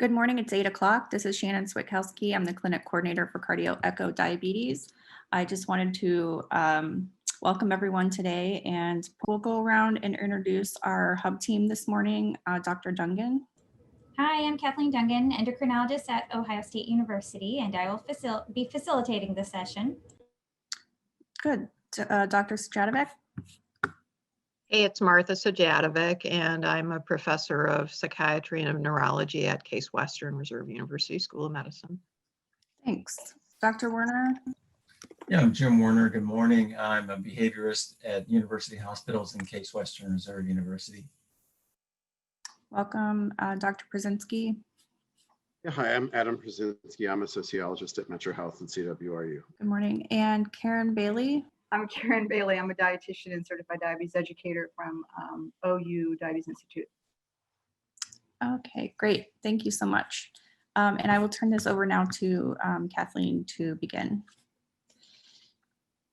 Good morning, it's 8 o'clock. This is Shannon Switkowski. I'm the clinic coordinator for Cardi-OH Diabetes. I just wanted to welcome everyone today, and we'll go around and introduce our hub team this morning. Dr. Dungan. Hi, I'm Kathleen Dungan, endocrinologist at Ohio State University, and I will be facilitating this session. Good. Dr. Sajatovic. Hey, it's Martha Sajatovic, and I'm a professor of psychiatry and of neurology at Case Western Reserve University School of Medicine. Thanks. Dr. Werner. Yeah, I'm Jim Werner. Good morning. I'm a behaviorist at University Hospitals in Case Western Reserve University. Welcome, Dr. Przezinski. Yeah, hi, I'm Adam Przezinski. I'm a sociologist at Metro Health and CWRU. Good morning. And Karen Bailey. I'm Karen Bailey. I'm a dietitian and certified diabetes educator from OU Diabetes Institute. Okay, great. Thank you so much. And I will turn this over now to Kathleen to begin.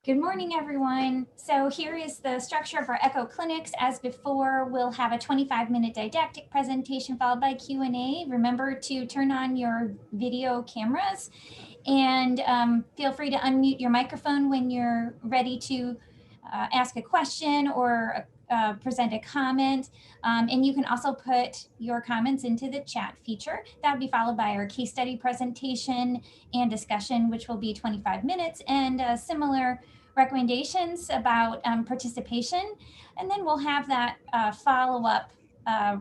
Good morning, everyone. So here is the structure of our ECHO clinics. As before, we'll have a 25-minute didactic presentation followed by Q&A. Remember to turn on your video cameras and feel free to unmute your microphone when you're ready to ask a question or present a comment. And you can also put your comments into the chat feature. That will be followed by our case study presentation and discussion, which will be 25 minutes, and similar recommendations about participation. And then we'll have that follow-up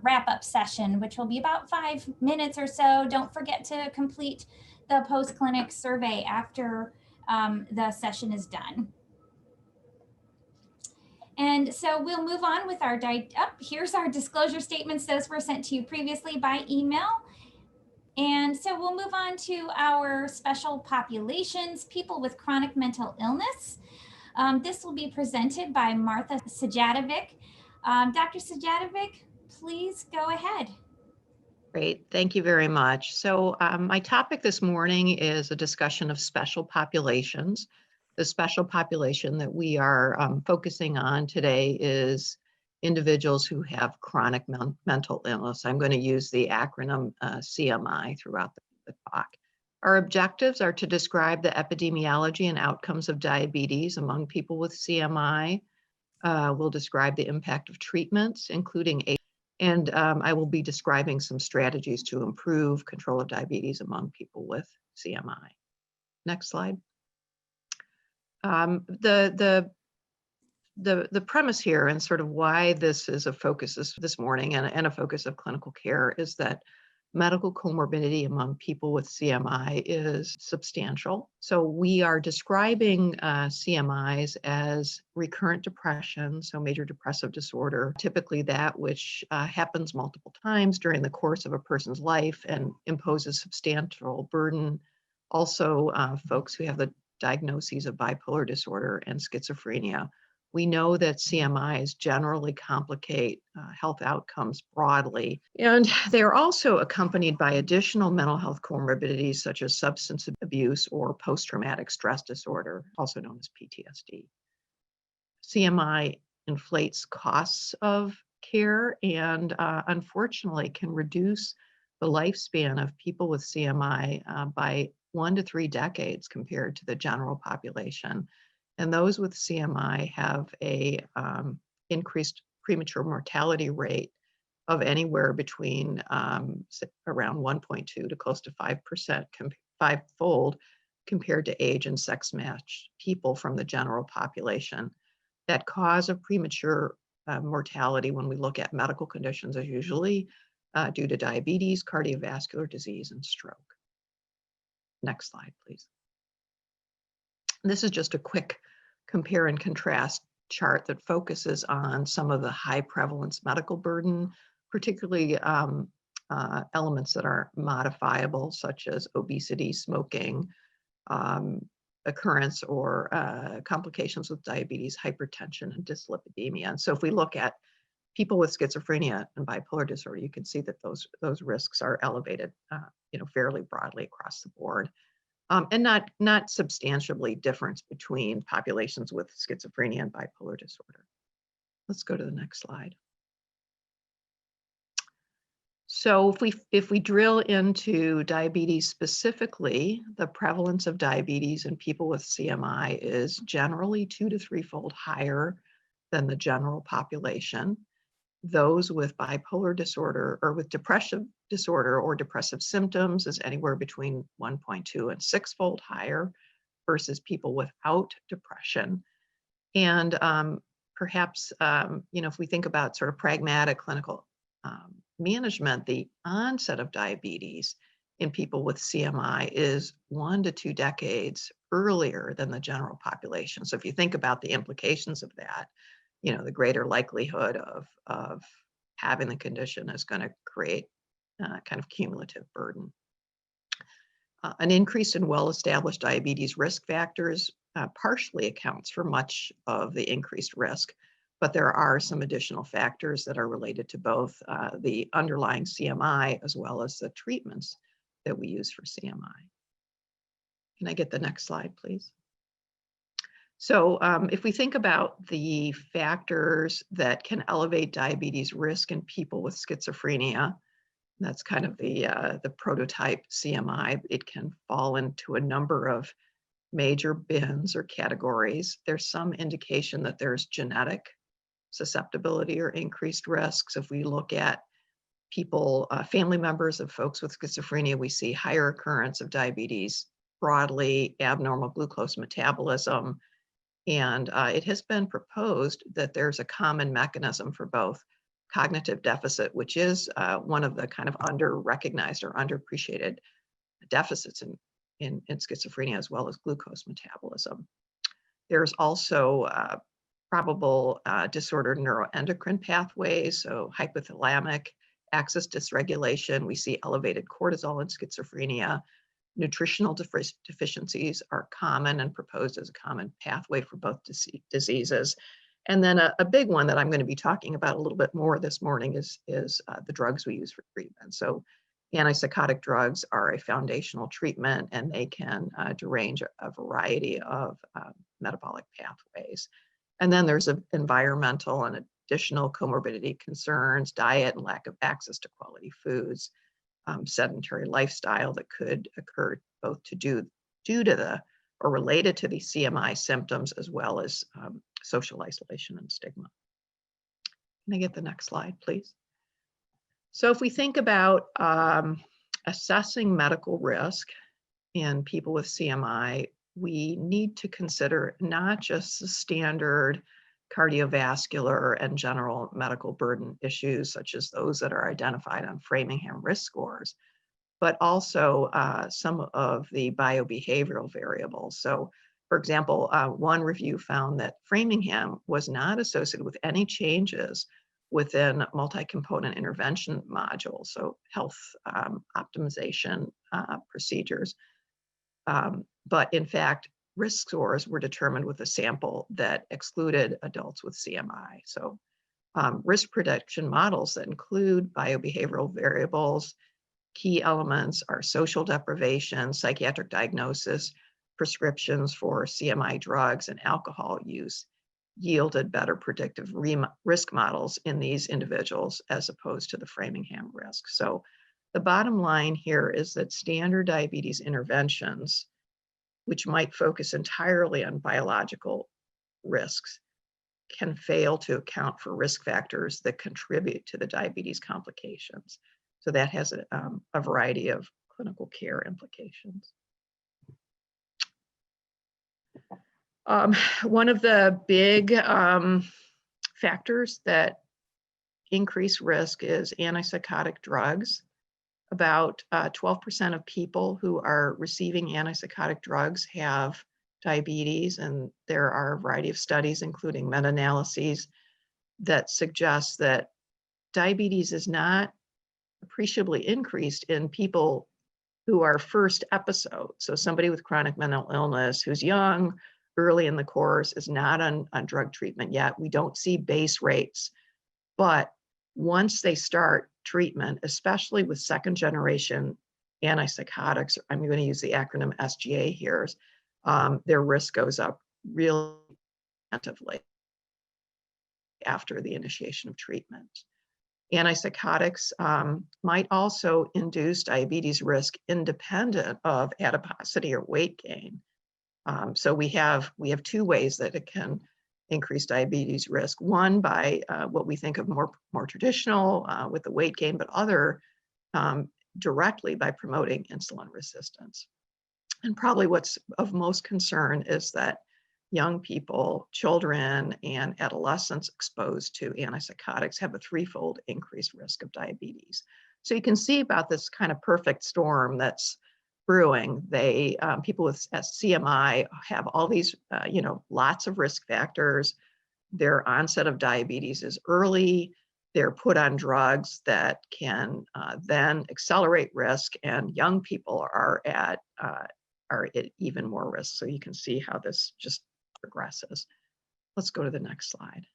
wrap-up session, which will be about 5 minutes or so. Don't forget to complete the post-clinic survey after the session is done. And so we'll move on with our, here's our disclosure statements. Those were sent to you previously by email. And so we'll move on to our special populations, people with chronic mental illness. This will be presented by Martha Sajatovic. Dr. Sajatovic, please go ahead. Great, thank you very much. So my topic this morning is a discussion of special populations. The special population that we are focusing on today is individuals who have chronic mental illness. I'm going to use the acronym CMI throughout the talk. Our objectives are to describe the epidemiology and outcomes of diabetes among people with CMI. We'll describe the impact of treatments, including and I will be describing some strategies to improve control of diabetes among people with CMI. Next slide. The premise here and sort of why this is a focus this morning and a focus of clinical care is that medical comorbidity among people with CMI is substantial. So we are describing CMIs as recurrent depression, so major depressive disorder, typically that which happens multiple times during the course of a person's life and imposes substantial burden. Also, folks who have the diagnoses of bipolar disorder and schizophrenia. We know that CMIs generally complicate health outcomes broadly, and they're also accompanied by additional mental health comorbidities such as substance abuse or post-traumatic stress disorder, also known as PTSD. CMI inflates costs of care and unfortunately can reduce the lifespan of people with CMI by 1 to 3 decades compared to the general population. And those with CMI have a increased premature mortality rate of anywhere between around 1.2 to close to 5%, fivefold compared to age and sex matched people from the general population. That cause of premature mortality when we look at medical conditions is usually due to diabetes, cardiovascular disease, and stroke. Next slide, please. This is just a quick compare and contrast chart that focuses on some of the high prevalence medical burden, particularly elements that are modifiable, such as obesity, smoking, occurrence or complications with diabetes, hypertension, and dyslipidemia. And so if we look at people with schizophrenia and bipolar disorder, you can see that those risks are elevated, fairly broadly across the board. And not substantially different between populations with schizophrenia and bipolar disorder. Let's go to the next slide. So if we drill into diabetes specifically, the prevalence of diabetes in people with CMI is generally 2 to 3-fold higher than the general population. Those with bipolar disorder or with depressive disorder or depressive symptoms is anywhere between 1.2 and 6-fold higher versus people without depression. And perhaps, if we think about sort of pragmatic clinical management, the onset of diabetes in people with CMI is 1 to 2 decades earlier than the general population. So if you think about the implications of that, the greater likelihood of having the condition is going to create kind of cumulative burden. An increase in well-established diabetes risk factors partially accounts for much of the increased risk, but there are some additional factors that are related to both the underlying CMI as well as the treatments that we use for CMI. Can I get the next slide, please? So if we think about the factors that can elevate diabetes risk in people with schizophrenia, that's kind of the prototype CMI. It can fall into a number of major bins or categories. There's some indication that there's genetic susceptibility or increased risks. If we look at people, family members of folks with schizophrenia, we see higher occurrence of diabetes broadly, abnormal glucose metabolism, and it has been proposed that there's a common mechanism for both cognitive deficit, which is one of the kind of under-recognized or underappreciated deficits in schizophrenia, as well as glucose metabolism. There's also probable disordered neuroendocrine pathways, so hypothalamic axis dysregulation. We see elevated cortisol in schizophrenia. Nutritional deficiencies are common and proposed as a common pathway for both diseases. And then a big one that I'm going to be talking about a little bit more this morning is the drugs we use for treatment. So antipsychotic drugs are a foundational treatment, and they can derange a variety of metabolic pathways. And then there's environmental and additional comorbidity concerns, diet and lack of access to quality foods, sedentary lifestyle that could occur both due to the or related to the CMI symptoms, as well as social isolation and stigma. Can I get the next slide, please? So if we think about assessing medical risk in people with CMI, we need to consider not just the standard cardiovascular and general medical burden issues, such as those that are identified on Framingham risk scores, but also some of the biobehavioral variables. So, for example, one review found that Framingham was not associated with any changes within multi-component intervention modules, so health optimization procedures. But in fact, risk scores were determined with a sample that excluded adults with CMI. So risk prediction models that include biobehavioral variables, key elements are social deprivation, psychiatric diagnosis, prescriptions for CMI drugs, and alcohol use yielded better predictive risk models in these individuals as opposed to the Framingham risk. So the bottom line here is that standard diabetes interventions, which might focus entirely on biological risks, can fail to account for risk factors that contribute to the diabetes complications. So that has a variety of clinical care implications. One of the big factors that increase risk is antipsychotic drugs. About 12% of people who are receiving antipsychotic drugs have diabetes, and there are a variety of studies, including meta-analyses, that suggest that diabetes is not appreciably increased in people who are first episode. So somebody with chronic mental illness who's young, early in the course, is not on drug treatment yet. We don't see base rates, but once they start treatment, especially with second generation antipsychotics, I'm going to use the acronym SGA here, their risk goes up really substantively after the initiation of treatment. Antipsychotics might also induce diabetes risk independent of adiposity or weight gain. So we have two ways that it can increase diabetes risk. One by what we think of more traditional with the weight gain, but other directly by promoting insulin resistance. And probably what's of most concern is that young people, children, and adolescents exposed to antipsychotics have a threefold increased risk of diabetes. So you can see about this kind of perfect storm that's brewing. People with CMI have all these, lots of risk factors. Their onset of diabetes is early. They're put on drugs that can then accelerate risk, and young people are at even more risk. So you can see how this just progresses. Let's go to the next slide.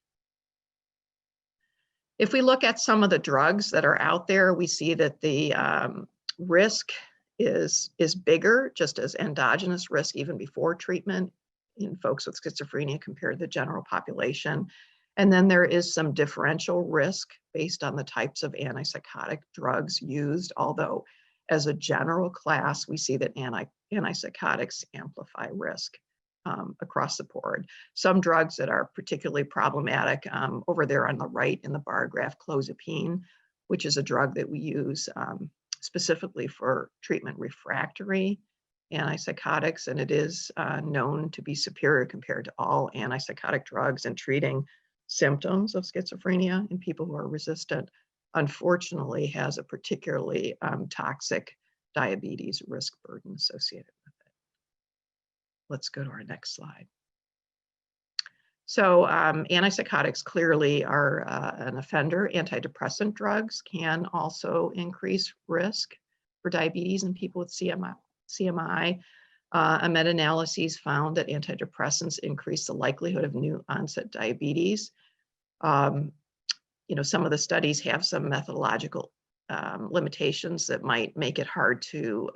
If we look at some of the drugs that are out there, we see that the risk is bigger, just as endogenous risk even before treatment in folks with schizophrenia compared to the general population. And then there is some differential risk based on the types of antipsychotic drugs used, although as a general class, we see that antipsychotics amplify risk across the board. Some drugs that are particularly problematic, over there on the right in the bar graph, clozapine, which is a drug that we use specifically for treatment refractory antipsychotics, and it is known to be superior compared to all antipsychotic drugs in treating symptoms of schizophrenia in people who are resistant. Unfortunately, has a particularly toxic diabetes risk burden associated with it. Let's go to our next slide. So antipsychotics clearly are an offender. Antidepressant drugs can also increase risk for diabetes in people with CMI. A meta-analysis found that antidepressants increase the likelihood of new onset diabetes. Some of the studies have some methodological limitations that might make it hard to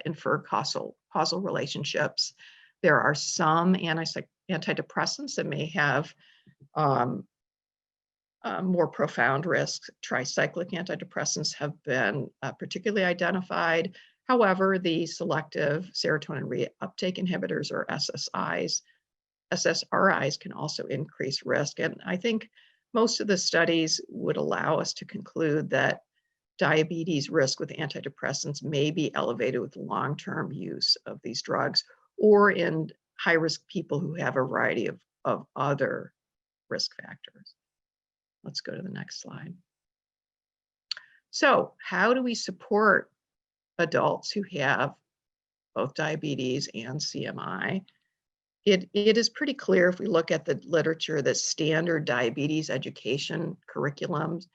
infer causal relationships. There are some antidepressants that may have more profound risks. Tricyclic antidepressants have been particularly identified. However, the selective serotonin reuptake inhibitors, or SSRIs, can also increase risk. And I think most of the studies would allow us to conclude that diabetes risk with antidepressants may be elevated with long-term use of these drugs, or in high-risk people who have a variety of other risk factors. Let's go to the next slide. So how do we support adults who have both diabetes and CMI? It is pretty clear if we look at the literature that standard diabetes education curriculums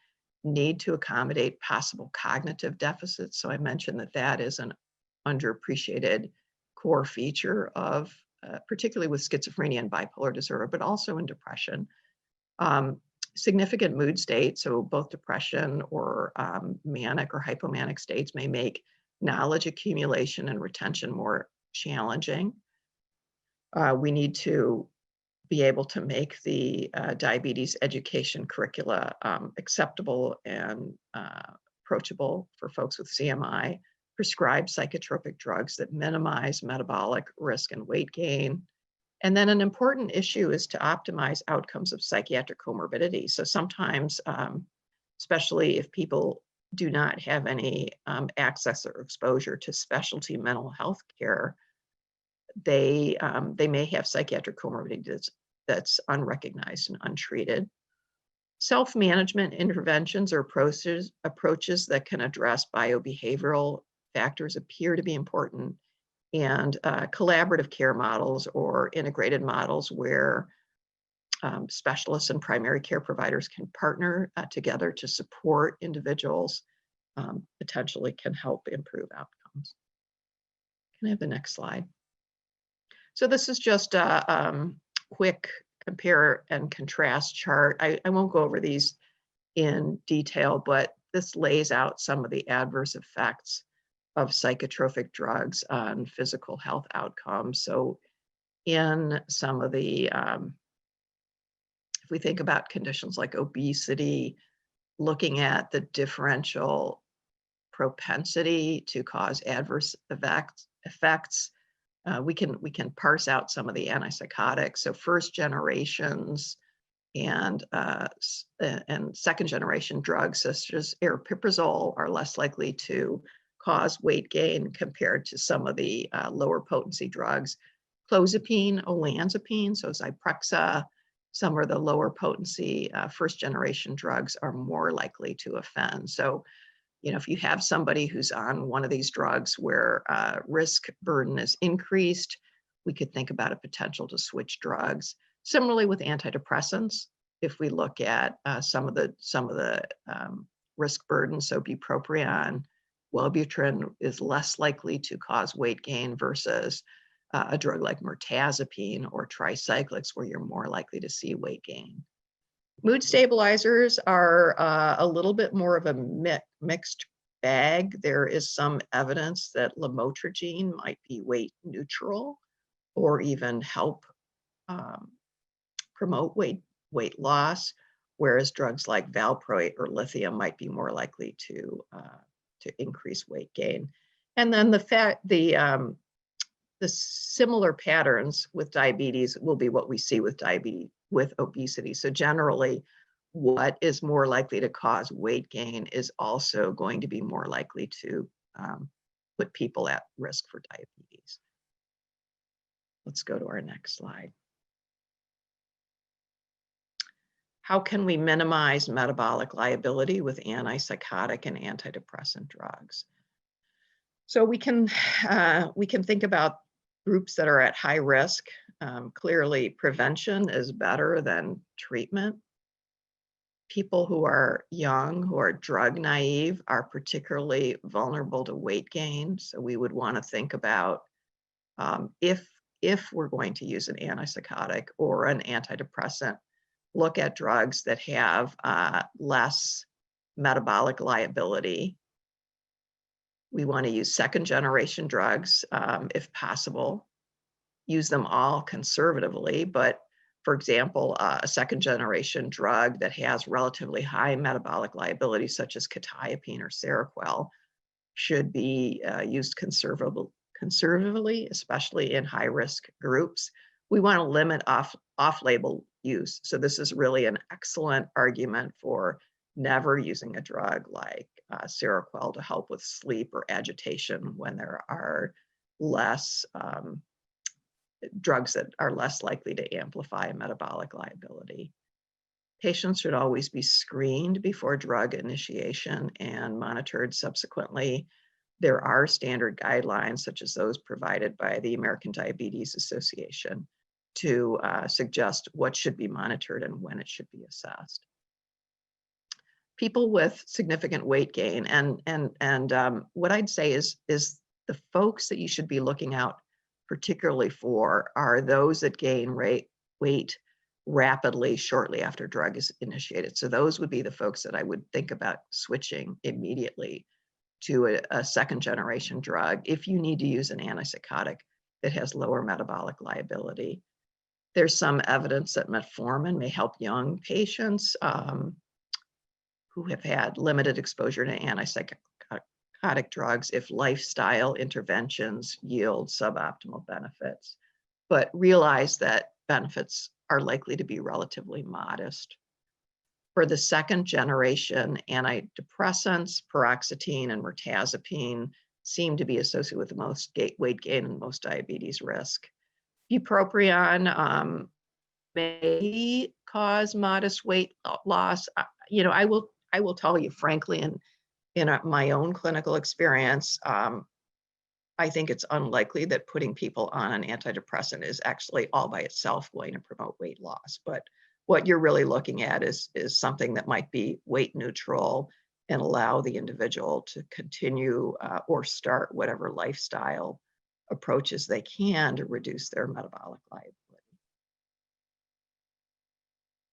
need to accommodate possible cognitive deficits. So I mentioned that is an underappreciated core feature of, particularly with schizophrenia and bipolar disorder, but also in depression. Significant mood states, so both depression or manic or hypomanic states, may make knowledge accumulation and retention more challenging. We need to be able to make the diabetes education curricula acceptable and approachable for folks with CMI, prescribe psychotropic drugs that minimize metabolic risk and weight gain. And then an important issue is to optimize outcomes of psychiatric comorbidities. So sometimes, especially if people do not have any access or exposure to specialty mental health care, they may have psychiatric comorbidities that's unrecognized and untreated. Self-management interventions or approaches that can address biobehavioral factors appear to be important, and collaborative care models or integrated models where specialists and primary care providers can partner together to support individuals potentially can help improve outcomes. Can I have the next slide? So this is just a quick compare and contrast chart. I won't go over these in detail, but this lays out some of the adverse effects of psychotropic drugs on physical health outcomes. So in some of the, if we think about conditions like obesity, looking at the differential propensity to cause adverse effects. We can parse out some of the antipsychotics. So first generations and second generation drugs such as aripiprazole are less likely to cause weight gain compared to some of the lower potency drugs. Clozapine, olanzapine, so Zyprexa, some of the lower potency first generation drugs are more likely to offend. So, you know, if you have somebody who's on one of these drugs where risk burden is increased, we could think about a potential to switch drugs. Similarly with antidepressants, if we look at some of the risk burden, so bupropion, Wellbutrin is less likely to cause weight gain versus a drug like mirtazapine or tricyclics, where you're more likely to see weight gain. Mood stabilizers are a little bit more of a mixed bag. There is some evidence that lamotrigine might be weight neutral or even help promote weight loss, whereas drugs like valproate or lithium might be more likely to increase weight gain. And then the similar patterns with diabetes will be what we see with obesity. So generally, what is more likely to cause weight gain is also going to be more likely to put people at risk for diabetes. Let's go to our next slide. How can we minimize metabolic liability with antipsychotic and antidepressant drugs? So we can think about groups that are at high risk. Clearly, prevention is better than treatment. People who are young, who are drug naive, are particularly vulnerable to weight gain. So we would want to think about if we're going to use an antipsychotic or an antidepressant, look at drugs that have less metabolic liability. We want to use second generation drugs if possible. Use them all conservatively, but for example, a second generation drug that has relatively high metabolic liability, such as quetiapine or Seroquel, should be used conservatively, especially in high risk groups. We want to limit off-label use. So this is really an excellent argument for never using a drug like Seroquel to help with sleep or agitation when there are less drugs that are less likely to amplify metabolic liability. Patients should always be screened before drug initiation and monitored subsequently. There are standard guidelines, such as those provided by the American Diabetes Association, to suggest what should be monitored and when it should be assessed. People with significant weight gain, and what I'd say is the folks that you should be looking out particularly for are those that gain weight rapidly shortly after drug is initiated. So those would be the folks that I would think about switching immediately to a second generation drug if you need to use an antipsychotic that has lower metabolic liability. There's some evidence that metformin may help young patients who have had limited exposure to antipsychotic drugs if lifestyle interventions yield suboptimal benefits, but realize that benefits are likely to be relatively modest. For the second generation antidepressants, paroxetine and mirtazapine seem to be associated with the most weight gain and most diabetes risk. Bupropion may cause modest weight loss. You know, I will tell you frankly, in my own clinical experience, I think it's unlikely that putting people on an antidepressant is actually all by itself going to promote weight loss. But what you're really looking at is something that might be weight neutral and allow the individual to continue or start whatever lifestyle approaches they can to reduce their metabolic liability.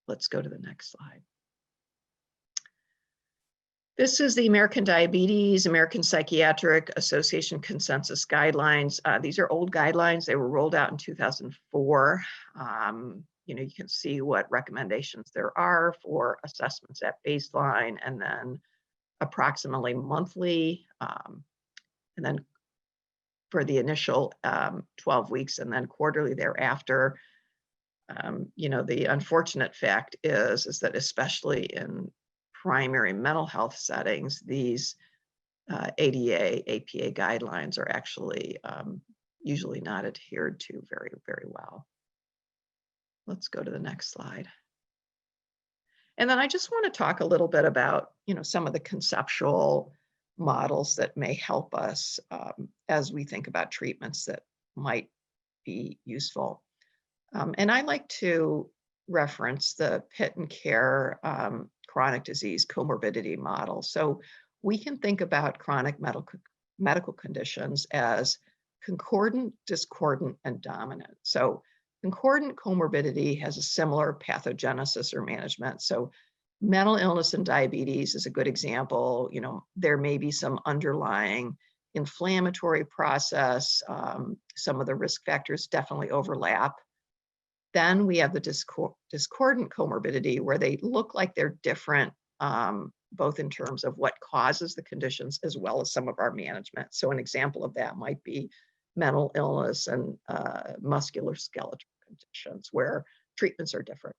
Let's go to the next slide. This is the American Diabetes, American Psychiatric Association Consensus Guidelines. These are old guidelines. They were rolled out in 2004. you know, you can see what recommendations there are for assessments at baseline, and then approximately monthly, and then for the initial 12 weeks, and then quarterly thereafter. You know, the unfortunate fact is that especially in primary mental health settings, these ADA/APA guidelines are actually usually not adhered to very, very well. Let's go to the next slide. And then I just want to talk a little bit about, you know, some of the conceptual models that may help us as we think about treatments that might be useful. And I like to reference the Pitt and Care chronic disease comorbidity model. So we can think about chronic medical conditions as concordant, discordant, and dominant. So concordant comorbidity has a similar pathogenesis or management. So mental illness and diabetes is a good example. You know, there may be some underlying inflammatory process. Some of the risk factors definitely overlap. Then we have the discordant comorbidity, where they look like they're different, both in terms of what causes the conditions as well as some of our management. So an example of that might be mental illness and musculoskeletal conditions where treatments are different.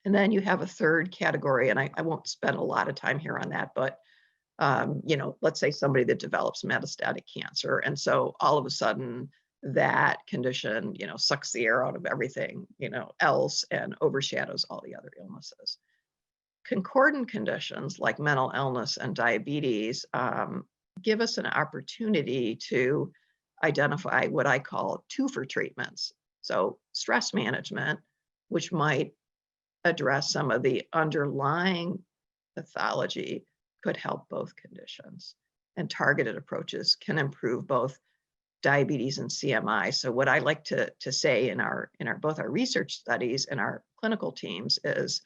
And then you have a third category, and I won't spend a lot of time here on that, but you know, let's say somebody that develops metastatic cancer, and so all of a sudden that condition, you know, sucks the air out of everything, you know, else and overshadows all the other illnesses. Concordant conditions like mental illness and diabetes give us an opportunity to identify what I call two-for treatments. So stress management, which might address some of the underlying pathology, could help both conditions. And targeted approaches can improve both diabetes and CMI. So what I like to say in our both our research studies and our clinical teams is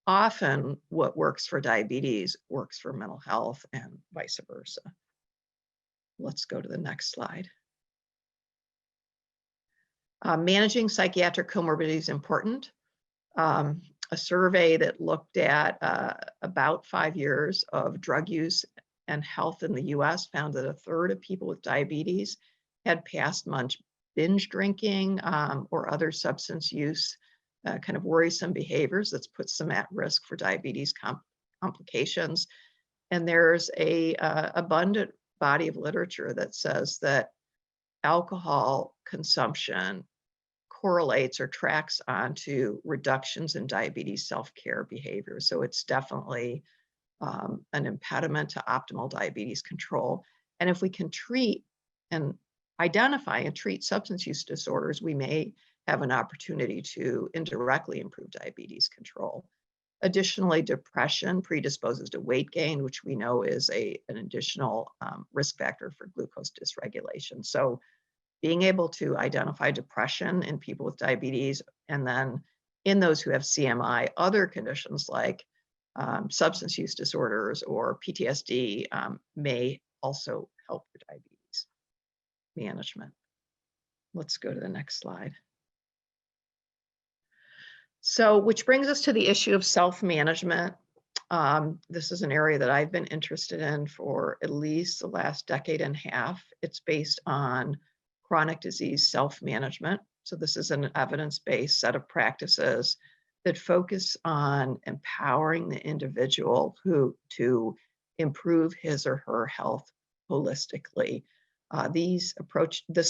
often what works for diabetes works for mental health and vice versa. Let's go to the next slide. Managing psychiatric comorbidity is important. A survey that looked at about 5 years of drug use and health in the US found that a third of people with diabetes had past month binge drinking or other substance use kind of worrisome behaviors that's puts them at risk for diabetes complications. And there's a abundant body of literature that says that alcohol consumption correlates or tracks onto reductions in diabetes self-care behavior. So it's definitely an impediment to optimal diabetes control. And if we can treat and identify and treat substance use disorders, we may have an opportunity to indirectly improve diabetes control. Additionally, depression predisposes to weight gain, which we know is an additional risk factor for glucose dysregulation. So being able to identify depression in people with diabetes, and then in those who have CMI, other conditions like substance use disorders or PTSD may also help your diabetes management. Let's go to the next slide. So, which brings us to the issue of self-management. This is an area that I've been interested in for at least the last decade and a half. It's based on chronic disease self-management. So this is an evidence-based set of practices that focus on empowering the individual to improve his or her health holistically. This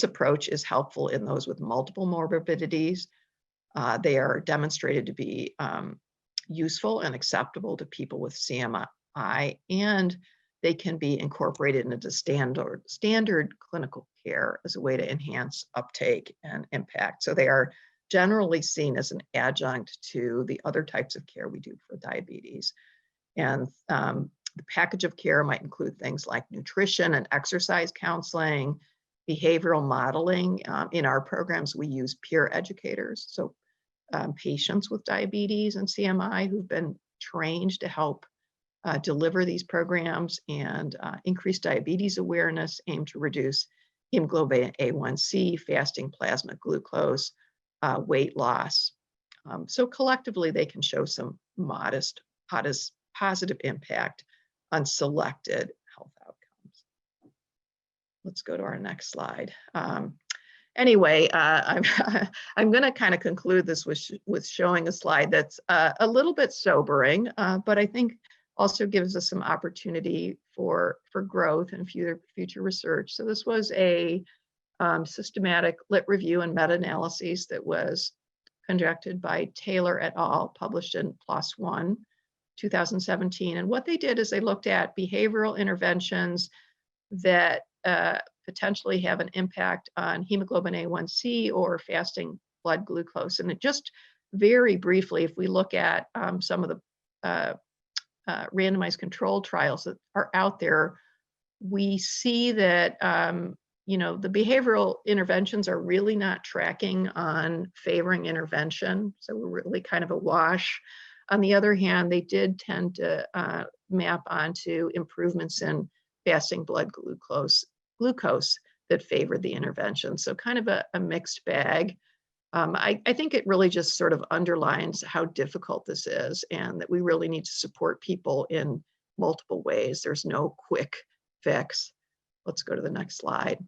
approach is helpful in those with multiple morbidities. They are demonstrated to be useful and acceptable to people with CMI, and they can be incorporated into standard clinical care as a way to enhance uptake and impact. So they are generally seen as an adjunct to the other types of care we do for diabetes. And the package of care might include things like nutrition and exercise counseling, behavioral modeling. In our programs, we use peer educators. So patients with diabetes and CMI who've been trained to help deliver these programs and increase diabetes awareness, aim to reduce hemoglobin A1C, fasting plasma glucose, weight loss. So collectively, they can show some modest positive impact on selected health outcomes. Let's go to our next slide. Anyway, I'm going to kind of conclude this with showing a slide that's a little bit sobering, but I think also gives us some opportunity for growth and future research. So this was a systematic lit review and meta-analysis that was conducted by Taylor et al., published in PLOS One, 2017. And what they did is they looked at behavioral interventions that potentially have an impact on hemoglobin A1C or fasting blood glucose. And it just very briefly, if we look at some of the randomized controlled trials that are out there, we see that you know, the behavioral interventions are really not tracking on favoring intervention. So we're really kind of a wash. On the other hand, they did tend to map onto improvements in fasting blood glucose that favored the intervention. So kind of a mixed bag. I think it really just sort of underlines how difficult this is and that we really need to support people in multiple ways. There's no quick fix. Let's go to the next slide.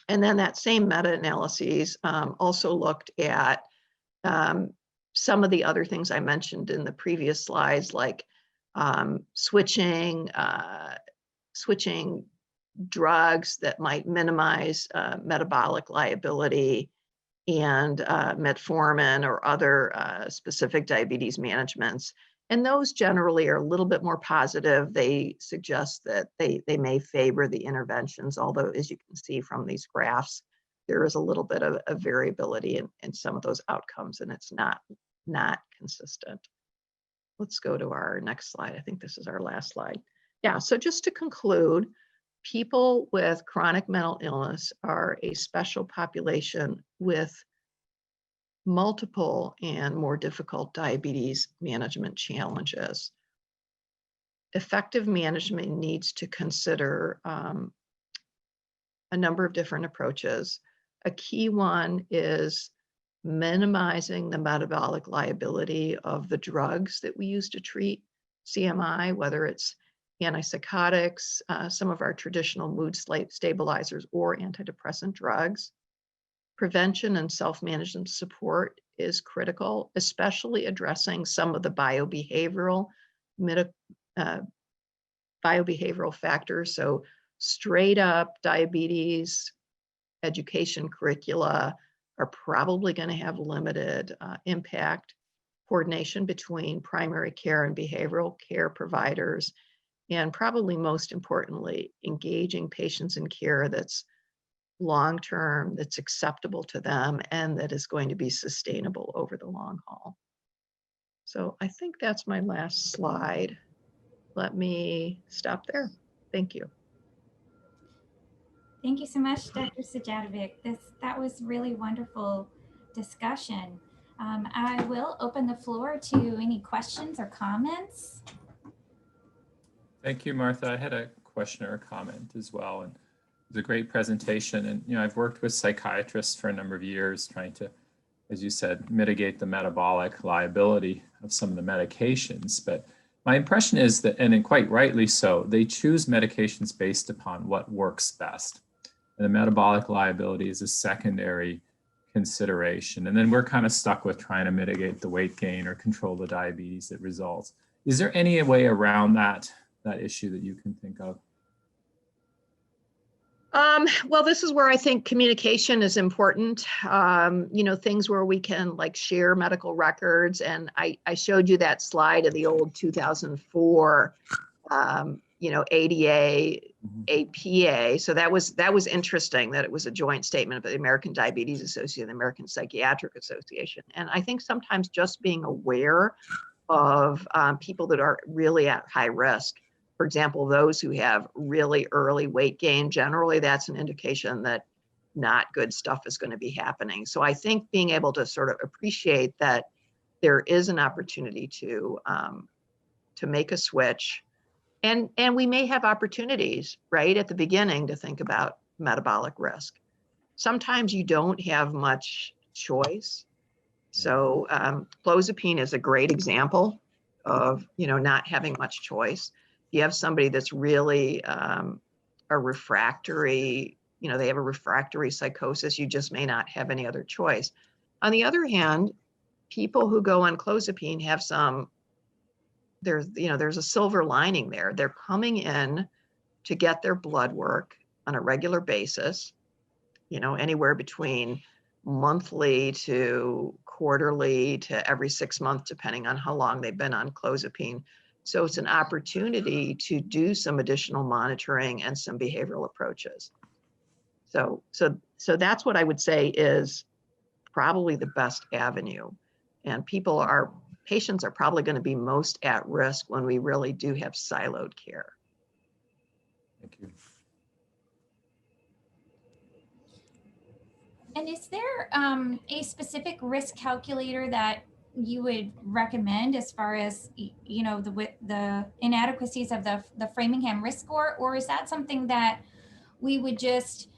And then that same meta-analyses also looked at some of the other things I mentioned in the previous slides, like switching drugs that might minimize metabolic liability, and metformin or other specific diabetes managements. And those generally are a little bit more positive. They suggest that they may favor the interventions, although as you can see from these graphs, there is a little bit of variability in some of those outcomes, and it's not consistent. Let's go to our next slide. I think this is our last slide. Yeah, so just to conclude, people with chronic mental illness are a special population with multiple and more difficult diabetes management challenges. Effective management needs to consider a number of different approaches. A key one is minimizing the metabolic liability of the drugs that we use to treat CMI, whether it's antipsychotics, some of our traditional mood stabilizers, or antidepressant drugs. Prevention and self-management support is critical, especially addressing some of the bibehavioral factors. So straight up diabetes education curricula are probably going to have limited impact. Coordination between primary care and behavioral care providers, and probably most importantly, engaging patients in care that's long-term, that's acceptable to them, and that is going to be sustainable over the long haul. So I think that's my last slide. Let me stop there. Thank you. Thank you so much, Dr. Sajatovic. That was really wonderful discussion. I will open the floor to any questions or comments. Thank you, Martha. I had a question or a comment as well. And it was a great presentation. And, you know, I've worked with psychiatrists for a number of years trying to, as you said, mitigate the metabolic liability of some of the medications. But my impression is that, and quite rightly so, they choose medications based upon what works best. And the metabolic liability is a secondary consideration. And then we're kind of stuck with trying to mitigate the weight gain or control the diabetes that results. Is there any way around that issue that you can think of? Well, this is where I think communication is important. You know, things where we can like share medical records. And I showed you that slide of the old 2004, you know, ADA, APA. So that was interesting that it was a joint statement of the American Diabetes Association, the American Psychiatric Association. And I think sometimes just being aware of people that are really at high risk. For example, those who have really early weight gain, generally that's an indication that not good stuff is going to be happening. So I think being able to sort of appreciate that there is an opportunity to make a switch, and we may have opportunities right at the beginning to think about metabolic risk. Sometimes you don't have much choice. So clozapine is a great example of, not having much choice. You have somebody that's really a refractory, they have a refractory psychosis, you just may not have any other choice. On the other hand, people who go on clozapine have there's a silver lining there. They're coming in to get their blood work on a regular basis, anywhere between monthly to quarterly to every 6 months, depending on how long they've been on clozapine. So it's an opportunity to do some additional monitoring and some behavioral approaches. So that's what I would say is probably the best avenue. And patients are probably going to be most at risk when we really do have siloed care. Thank you. And is there a specific risk calculator that you would recommend as far as, the inadequacies of the Framingham risk score, or is that something that we would just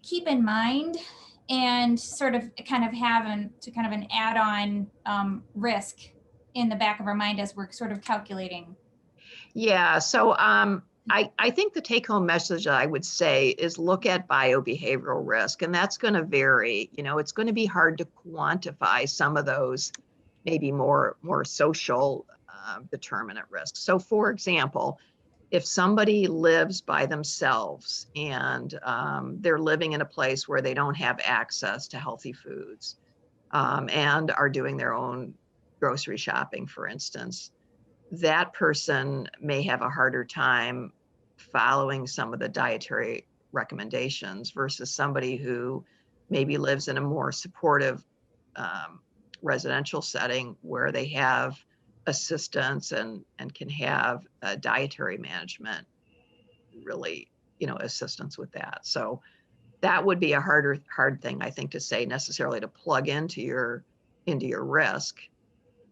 keep in mind and sort of kind of have an add-on risk in the back of our mind as we're sort of calculating? Yeah, so I think the take-home message I would say is look at biobehavioral risk, and that's going to vary. It's going to be hard to quantify some of those maybe more social determinant risks. So for example, if somebody lives by themselves and they're living in a place where they don't have access to healthy foods and are doing their own grocery shopping, for instance, that person may have a harder time following some of the dietary recommendations versus somebody who maybe lives in a more supportive residential setting where they have assistance and can have dietary management, really, assistance with that. So that would be a hard thing, I think, to say necessarily to plug into your risk,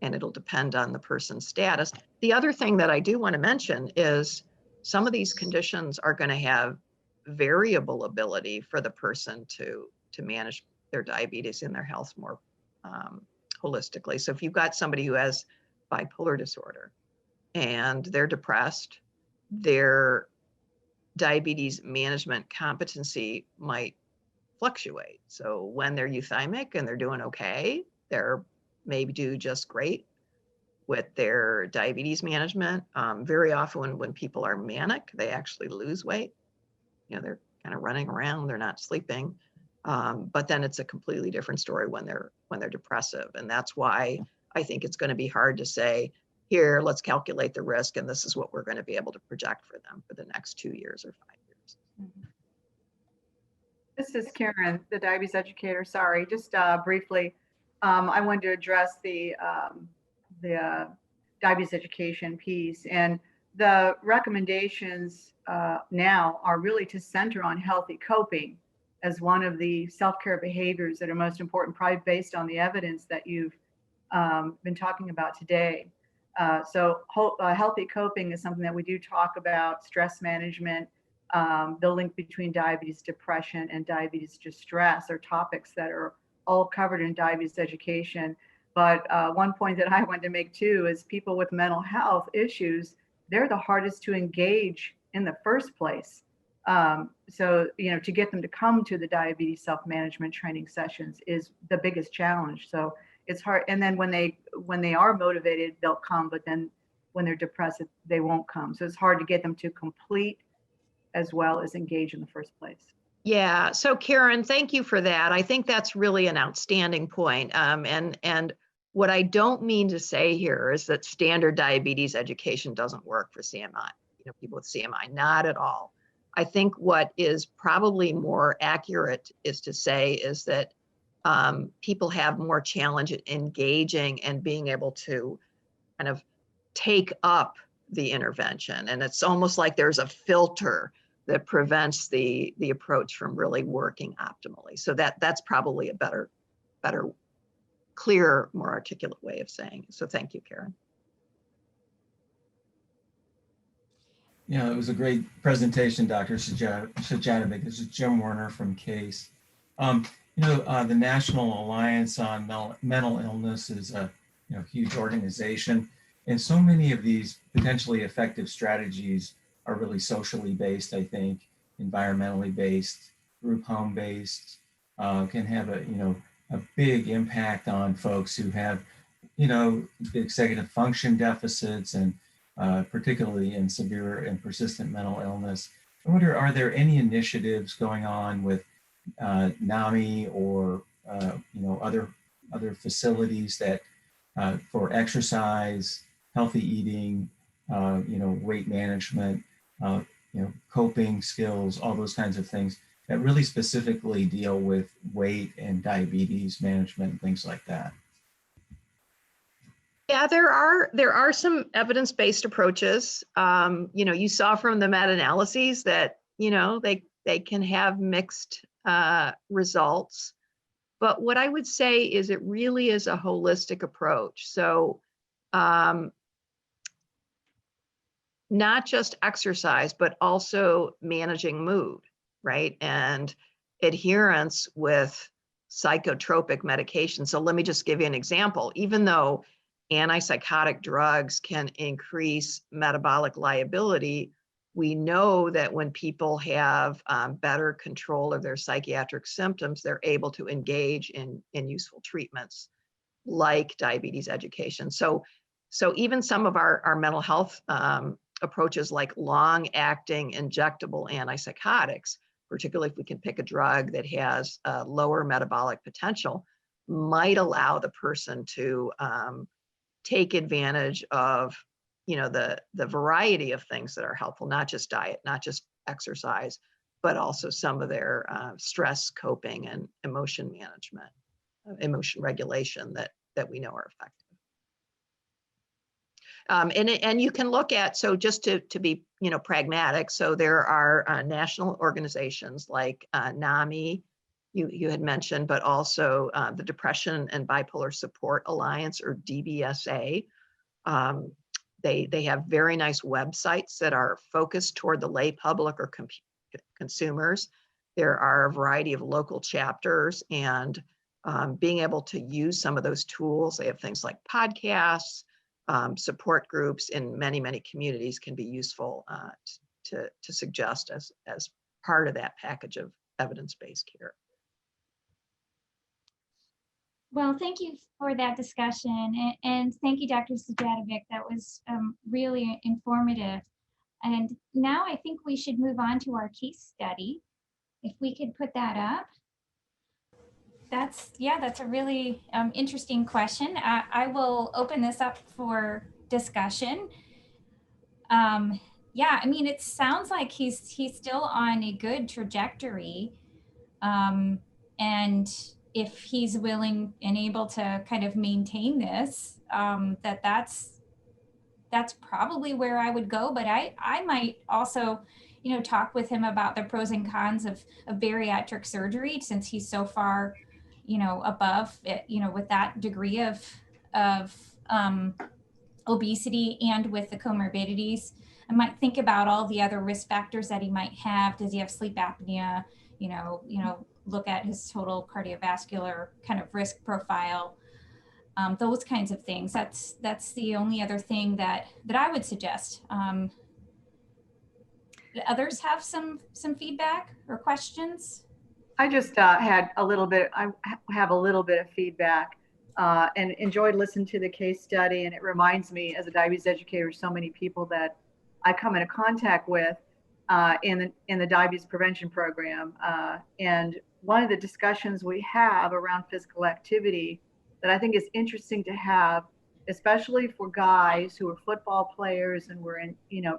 and it'll depend on the person's status. The other thing that I do want to mention is some of these conditions are going to have variable ability for the person to manage their diabetes and their health more holistically. So if you've got somebody who has bipolar disorder and they're depressed, their diabetes management competency might fluctuate. So when they're euthymic and they're doing okay, they're maybe do just great with their diabetes management. Very often when people are manic, they actually lose weight. They're kind of running around, they're not sleeping. But then it's a completely different story when they're depressive. And that's why I think it's going to be hard to say, here, let's calculate the risk, and this is what we're going to be able to project for them for the next 2 years or 5 years. This is Karen, the diabetes educator. Sorry, just briefly, I wanted to address the diabetes education piece, and the recommendations now are really to center on healthy coping as one of the self-care behaviors that are most important, probably based on the evidence that you've been talking about today. So healthy coping is something that we do talk about. Stress management, the link between diabetes, depression, and diabetes distress are topics that are all covered in diabetes education. But one point that I wanted to make too is people with mental health issues, they're the hardest to engage in the first place. So, to get them to come to the diabetes self-management training sessions is the biggest challenge. So it's hard. And then when they are motivated, they'll come, but then when they're depressed, they won't come. So it's hard to get them to complete as well as engage in the first place. Yeah. So Karen, thank you for that. I think that's really an outstanding point. And what I don't mean to say here is that standard diabetes education doesn't work for CMI, people with CMI, not at all. I think what is probably more accurate is to say is that people have more challenge in engaging and being able to kind of take up the intervention. And it's almost like there's a filter that prevents the approach from really working optimally. So that's probably a better, clear, more articulate way of saying it. So thank you, Karen. Yeah, it was a great presentation, Dr. Sajatovic. This is Jim Warner from CASE. The National Alliance on Mental Illness is a huge organization, and so many of these potentially effective strategies are really socially based. I think environmentally based, group home based, can have a big impact on folks who have executive function deficits and particularly in severe and persistent mental illness. I wonder, are there any initiatives going on with NAMI or other facilities that for exercise, healthy eating, weight management, coping skills, all those kinds of things that really specifically deal with weight and diabetes management and things like that? Yeah, there are some evidence-based approaches. You saw from the meta-analyses that they can have mixed results. But what I would say is it really is a holistic approach. So not just exercise, but also managing mood, right? And adherence with psychotropic medication. So let me just give you an example. Even though antipsychotic drugs can increase metabolic liability, we know that when people have better control of their psychiatric symptoms, they're able to engage in useful treatments like diabetes education. So even some of our mental health approaches like long-acting injectable antipsychotics, particularly if we can pick a drug that has a lower metabolic potential, might allow the person to take advantage of the variety of things that are helpful, not just diet, not just exercise, but also some of their stress coping and emotion management, emotion regulation that we know are effective. And you can look at, so just to be pragmatic, so there are national organizations like NAMI, you had mentioned, but also the Depression and Bipolar Support Alliance, or DBSA. They have very nice websites that are focused toward the lay public or consumers. There are a variety of local chapters, and being able to use some of those tools. They have things like podcasts, support groups in many communities can be useful to suggest as part of that package of evidence-based care. Well, thank you for that discussion, and thank you, Dr. Sajatovic. That was really informative. And now I think we should move on to our case study. If we could put that up. That's a really interesting question. I will open this up for discussion. Yeah, I mean, it sounds like he's still on a good trajectory. And if he's willing and able to kind of maintain this, that's probably where I would go. But I might also, talk with him about the pros and cons of bariatric surgery, since he's so far, above it, with that degree of obesity and with the comorbidities. I might think about all the other risk factors that he might have. Does he have sleep apnea? Look at his total cardiovascular kind of risk profile. Those kinds of things. That's the only other thing that I would suggest. Do others have some feedback or questions? I just had a little bit. I have a little bit of feedback and enjoyed listening to the case study. And it reminds me, as a diabetes educator, so many people that I come into contact with in the diabetes prevention program. And one of the discussions we have around physical activity that I think is interesting to have, especially for guys who are football players and were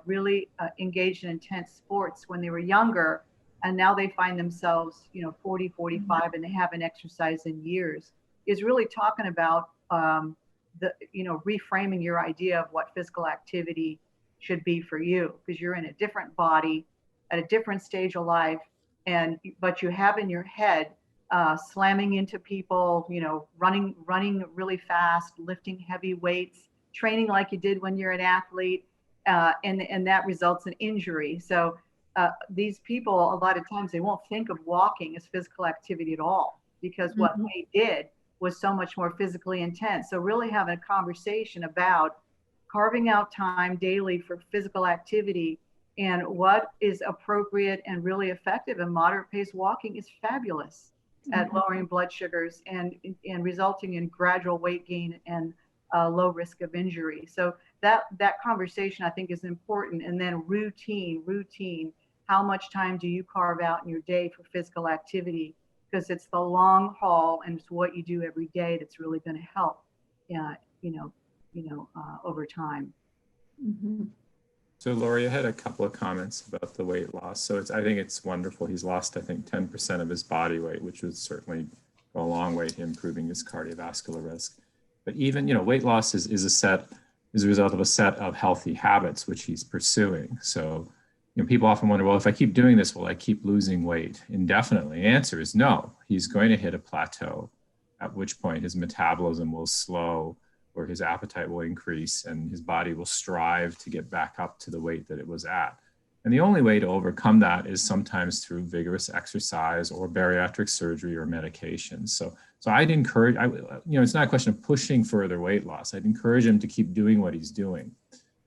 really engaged in intense sports when they were younger, and now they find themselves 40, 45, and they haven't exercised in years, is really talking about reframing your idea of what physical activity should be for you, because you're in a different body at a different stage of life, but you have in your head slamming into people, running really fast, lifting heavy weights, training like you did when you're an athlete, and that results in injury. So these people, a lot of times, they won't think of walking as physical activity at all. because what they did was so much more physically intense. So really having a conversation about carving out time daily for physical activity and what is appropriate and really effective. And moderate pace walking is fabulous at lowering blood sugars and resulting in gradual weight gain and low risk of injury. So that conversation I think is important. And then routine. How much time do you carve out in your day for physical activity? Because it's the long haul and it's what you do every day that's really going to help, over time. So Lori, I had a couple of comments about the weight loss. So I think it's wonderful. He's lost, I think, 10% of his body weight, which would certainly go a long way to improving his cardiovascular risk. But even, weight loss is a result of a set of healthy habits, which he's pursuing. So, people often wonder, well, if I keep doing this, will I keep losing weight indefinitely? The answer is no. He's going to hit a plateau, at which point his metabolism will slow, or his appetite will increase, and his body will strive to get back up to the weight that it was at. And the only way to overcome that is sometimes through vigorous exercise or bariatric surgery or medications. So I'd encourage, it's not a question of pushing further weight loss. I'd encourage him to keep doing what he's doing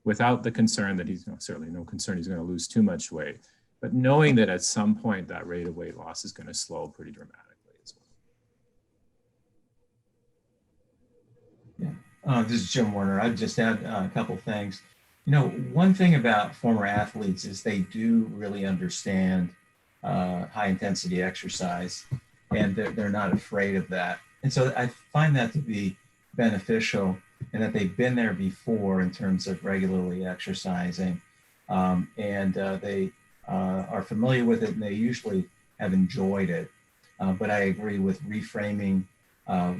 without the concern that he's certainly no concern he's going to lose too much weight, but knowing that at some point that rate of weight loss is going to slow pretty dramatically as well. Yeah, this is Jim Werner. I'd just add a couple things. One thing about former athletes is they do really understand high intensity exercise, and they're not afraid of that. And so I find that to be beneficial, and that they've been there before in terms of regularly exercising, and they are familiar with it, and they usually have enjoyed it. But I agree with reframing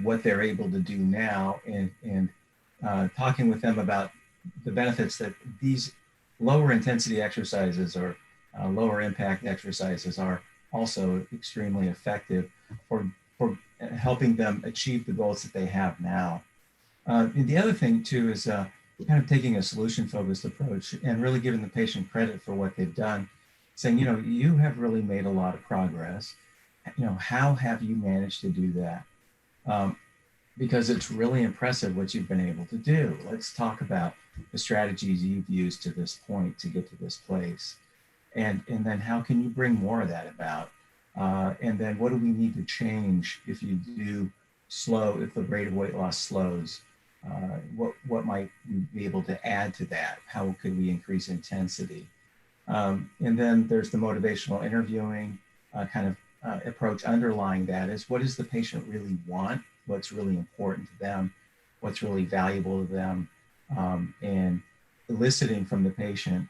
what they're able to do now, and talking with them about the benefits that these lower intensity exercises or lower impact exercises are also extremely effective for helping them achieve the goals that they have now. And the other thing too is kind of taking a solution focused approach and really giving the patient credit for what they've done, saying, you have really made a lot of progress. How have you managed to do that? Because it's really impressive what you've been able to do. Let's talk about the strategies you've used to this point to get to this place. And then how can you bring more of that about? And then what do we need to change if you do if the rate of weight loss slows? What might we be able to add to that? How could we increase intensity? And then there's the motivational interviewing kind of approach underlying that is, what does the patient really want? What's really important to them? What's really valuable to them? And eliciting from the patient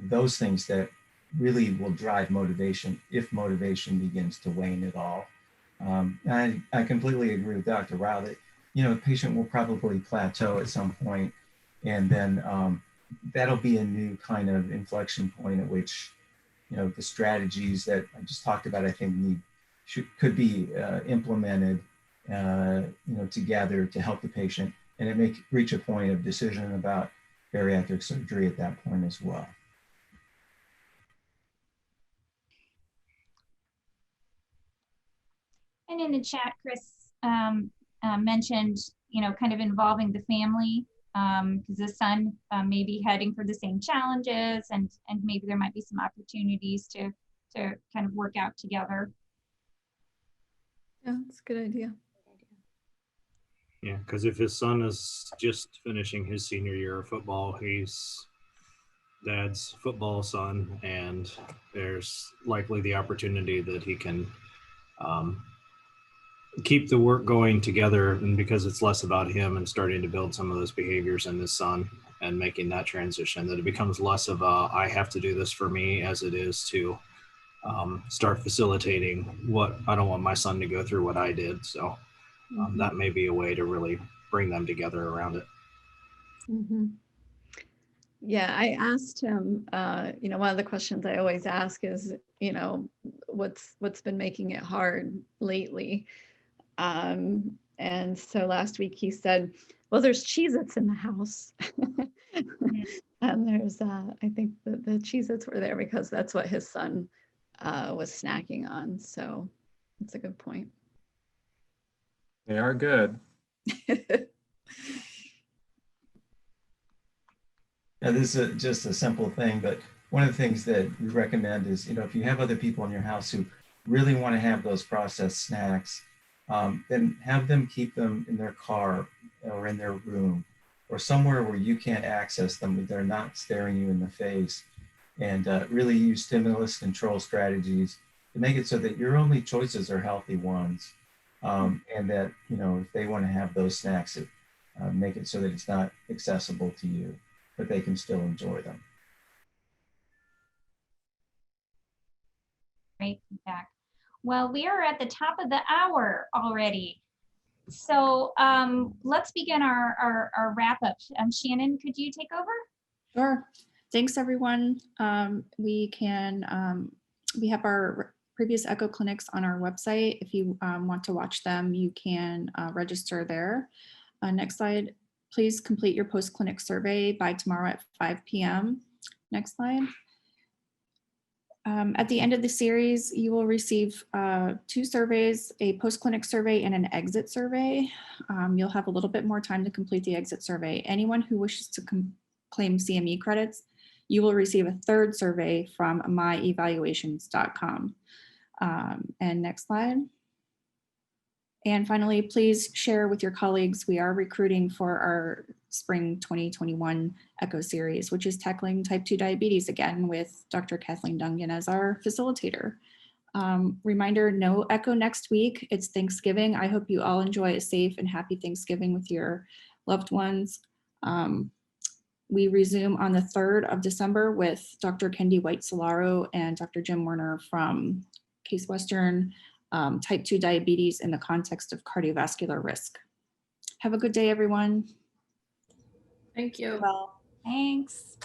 those things that really will drive motivation if motivation begins to wane at all. I completely agree with Dr. Rao that, the patient will probably plateau at some point, and then that'll be a new kind of inflection point at which, the strategies that I just talked about, I think could be implemented, together to help the patient, and it may reach a point of decision about bariatric surgery at that point as well. And in the chat, Chris mentioned, kind of involving the family, because the son may be heading for the same challenges, and maybe there might be some opportunities to kind of work out together. Yeah, that's a good idea. Yeah, because if his son is just finishing his senior year of football, he's dad's football son, and there's likely the opportunity that he can keep the work going together, and because it's less about him and starting to build some of those behaviors in his son and making that transition, that it becomes less of a I have to do this for me as it is to start facilitating what I don't want my son to go through what I did. So that may be a way to really bring them together around it. Yeah, I asked him, one of the questions I always ask is, what's been making it hard lately? And so last week he said, well, there's Cheez-Its in the house. And there's, I think the Cheez-Its were there because that's what his son was snacking on. So that's a good point. They are good. Now, this is just a simple thing, but one of the things that we recommend is, if you have other people in your house who really want to have those processed snacks, then have them keep them in their car or in their room or somewhere where you can't access them, where they're not staring you in the face, and really use stimulus control strategies to make it so that your only choices are healthy ones. And that, if they want to have those snacks, make it so that it's not accessible to you, but they can still enjoy them. Great feedback. Well, we are at the top of the hour already. So let's begin our wrap up. Shannon, could you take over? Sure. Thanks, everyone. We have our previous echo clinics on our website. If you want to watch them, you can register there. Next slide. Please complete your post-clinic survey by tomorrow at 5 p.m. Next slide. At the end of the series, you will receive 2 surveys, a post-clinic survey and an exit survey. You'll have a little bit more time to complete the exit survey. Anyone who wishes to claim CME credits, you will receive a 3rd survey from myevaluations.com. And next slide. And finally, please share with your colleagues. We are recruiting for our spring 2021 ECHO series, which is tackling type 2 diabetes again with Dr. Kathleen Dungan as our facilitator. Reminder, no ECHO next week. It's Thanksgiving. I hope you all enjoy a safe and happy Thanksgiving with your loved ones. We resume on the 3rd of December with Dr. Kendi White-Solaro and Dr. Jim Werner from Case Western, type 2 diabetes in the context of cardiovascular risk. Have a good day, everyone. Thank you. Well. Thanks.